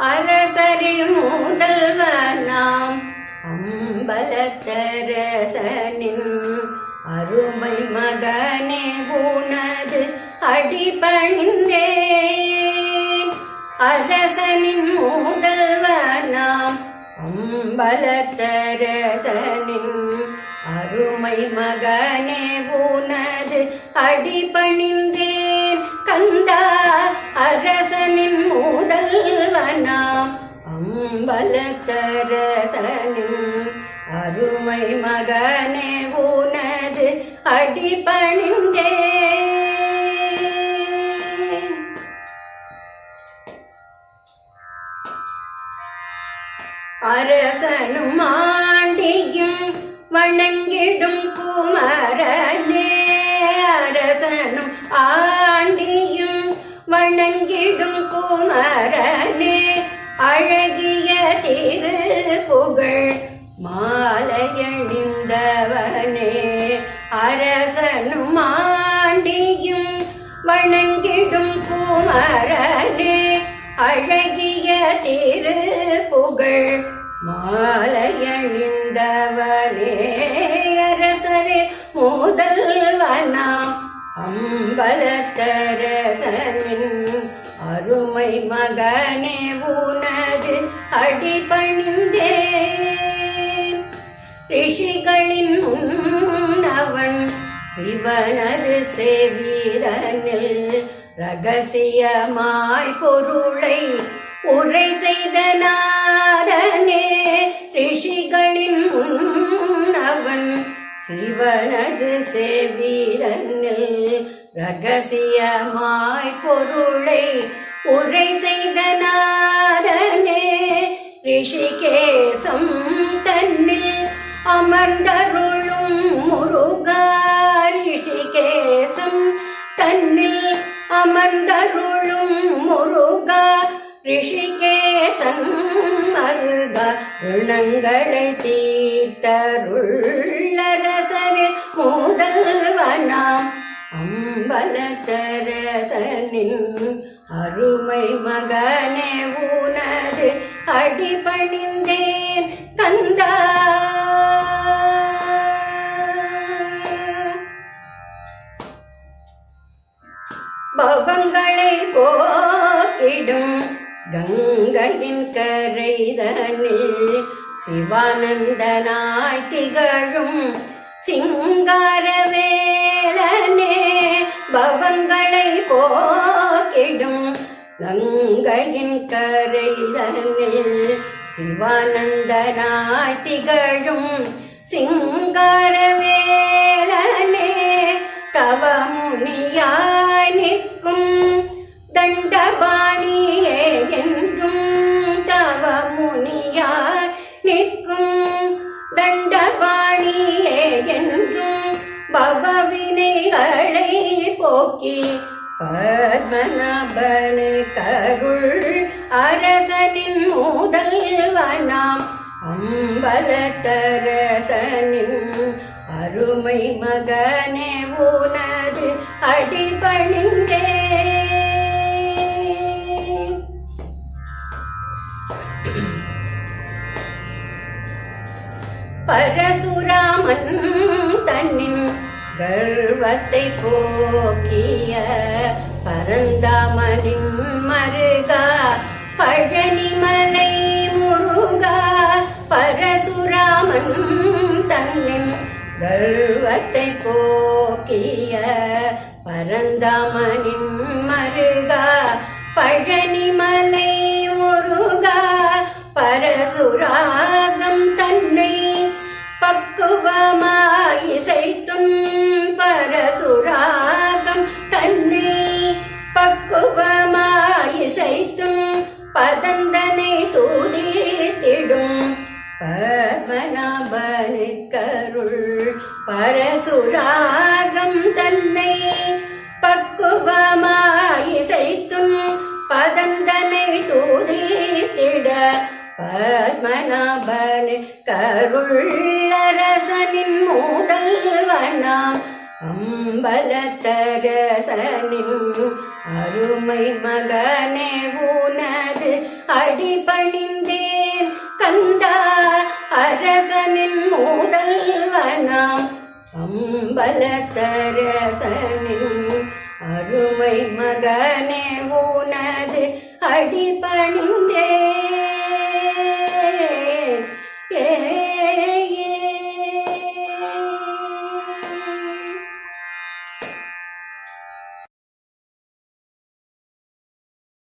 அரசரின் முதல்வனாம் அம்பலத்தரசனின் அருமை மகனே உனது அடிபணிந்தேன். அரசனின் முதல்வனாம் அம்பலத்தரசனின் அருமை மகனே உனது அடிபணிந்தேன். கந்தா அரசனின் முதல்வனாம் அம்பலத்தரசனின் அருமை மகனே உனது அடிபணிந்தேன். அரசனும் ஆண்டியும் வணங்கிடும் குமரனே. அரசனும் ஆண்டியும் வணங்கிடும் குமரனே. அழகிய திருப்புகழ் மாலையணிந்தவனே. அரசனும் ஆண்டியும் வணங்கிடும் குமரனே. அழகிய திருப்புகழ் மாலையணிந்தவனே. அரசரே முதல்வனாம் அம்பலத்தரசனின் அருமை மகனே உனது அடிபணிந்தேன். ரிஷிகளின் முன்னவன் சிவனது செவிதனில் ரகசியமாய் பொருளை உரை செய்த நாதனே. ரிஷிகளின் முன்னவன் சிவனது செவிதனில் ரகசியமாய் பொருளை உரை செய்த நாதனே. ரிஷிகேசம் தன்னில் அமர்ந்தருளும் முருகா. ரிஷிகேசம் தன்னில் அமர்ந்தருளும் முருகா. ரிஷிகேசன் மருகா ருணங்களை தீர்த்தருள்ளரசரே முதல்வனாம் அம்பலத்தரசனின் அருமை மகனே உனது அடிபணிந்தேன். கந்தா பவங்களை போக்கிடும் கங்கையின் கரைதனில் சிவானந்தனாய் திகழும் சிங்காரவேலனே. பவங்களை போக்கிடும் கங்கையின் கரைதனில் சிவானந்தனாய் திகழும் சிங்காரவேலனே. தவமுனியாய் நிற்கும் தண்டபாணியே என்றும். தவமுனியாய் நிற்கும் தண்டபாணியே என்றும். பவவினைகளை போக்கி பத்மநாபனு கருள் அரசனின் முதல்வனாம் அம்பலத்தரசனின் அருமை மகனே உனது அடிபணிந்தேன். பரசுராமன் தன்னின் கர்வத்தை போக்கிய பரந்தாமனின் மருகா பழனிமலை முருகா. பரசுராமன் தன்னின் கர்வத்தை போக்கிய பரந்தாமனின் மருகா பழனிமலை முருகா. பரசுராகம் தன்னை பக்குவமாய் இசைத்தும். பரசுராகம் தன்னை பக்குவமாய் இசைத்தும். பதந்தனை தூதித்திடும் பத்மநாபனு கருள் பரசுராகம் தன்னை பக்குவமாய் இசைத்தும். பதந்தனை தூதித்திட பத்மநாபனு கருள்ளரசனின் முதல்வனாம் அம்பலத்தரசனின் அருமை மகனே உனது அடிபணிந்தேன் கந்தா அரசனின் முதல்வனாம் அம்பலத்தரசனின் அருமை மகனே உனது அடிபணிந்தேன்